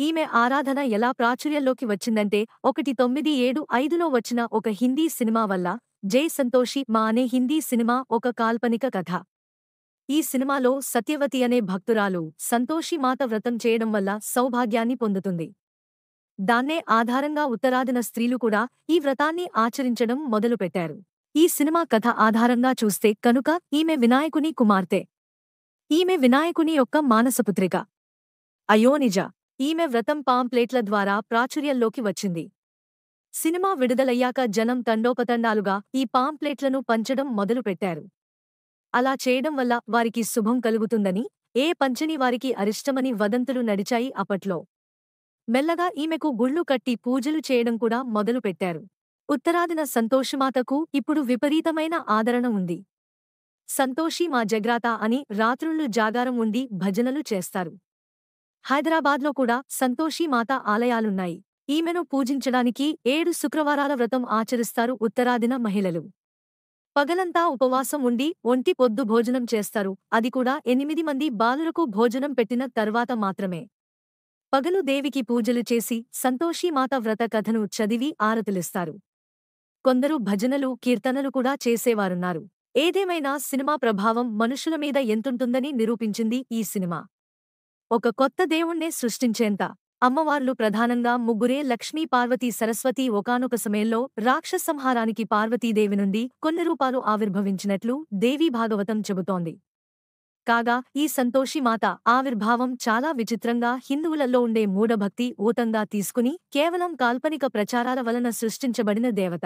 ఈమె ఆరాధన ఎలా ప్రాచుర్యంలోకి వచ్చిందంటే 1975లో వచ్చిన ఒక హిందీ సినిమా వల్ల. జై సంతోషి మా అనే హిందీ సినిమా ఒక కాల్పనిక కథ. ఈ సినిమాలో సత్యవతి అనే భక్తురాలు సంతోషి మాత వ్రతం చేయడం వల్ల సౌభాగ్యాన్ని పొందుతుంది. దాన్నే ఆధారంగా ఉత్తరాదిన స్త్రీలు కూడా ఈ వ్రతాన్ని ఆచరించడం మొదలుపెట్టారు. ఈ సినిమా కథ ఆధారంగా చూస్తే కనుక ఈమె వినాయకుని కుమార్తె. ఈమె వినాయకుని యొక్క మానసపుత్రిక. అయోనిజ. ఈమె వ్రతం పాంప్లెట్ల ద్వారా ప్రాచుర్యంలోకి వచ్చింది. సినిమా విడుదలయ్యాక జనం తండోపతండాలుగా ఈ పాంప్లెట్లను పంచడం మొదలుపెట్టారు. అలా చేయడం వల్ల వారికి శుభం కలుగుతుందని, ఏ పంచని వారికి అరిష్టమని వదంతులు నడిచాయి అప్పట్లో. మెల్లగా ఈమెకు గుళ్ళు కట్టి పూజలు చేయడం కూడా మొదలుపెట్టారు. ఉత్తరాదిన సంతోషిమాతకు ఇప్పుడు విపరీతమైన ఆదరణ ఉంది. సంతోషి మా జగ్రాత అని రాత్రుళ్ళు జాగారం ఉండి భజనలు చేస్తారు. హైదరాబాద్లో కూడా సంతోషి మాత ఆలయాలున్నాయి. ఈమెను పూజించడానికి 7 శుక్రవారాల వ్రతం ఆచరిస్తారు ఉత్తరాదిన మహిళలు. పగలంతా ఉపవాసం ఉండి ఒంటి పొద్దు భోజనం చేస్తారు. అది కూడా 8 మంది బాలురకు భోజనం పెట్టిన తర్వాత మాత్రమే. పగలు దేవికి పూజలు చేసి సంతోషీమాత వ్రత కథను చదివి ఆరతులిస్తారు. కొందరు భజనలు కీర్తనలు కూడా చేసేవారున్నారు. ఏదేమైనా సినిమా ప్రభావం మనుషుల మీద ఎంతుంటుందని నిరూపించింది ఈ సినిమా. ఒక కొత్త దేవుణ్ణే సృష్టించేంత. అమ్మవార్లు ప్రధానంగా ముగ్గురే లక్ష్మీ పార్వతీ సరస్వతి. ఒకానొక సమయంలో రాక్షసంహారానికి పార్వతీదేవి నుండి కొన్ని రూపాలు ఆవిర్భవించినట్లు దేవీ భాగవతం చెబుతోంది. కాగా ఈ సంతోషి మాత ఆవిర్భావం చాలా విచిత్రంగా హిందువులలో ఉండే మూఢభక్తి ఊతంగా తీసుకుని కేవలం కాల్పనిక ప్రచారాల వలన సృష్టించబడిన దేవత.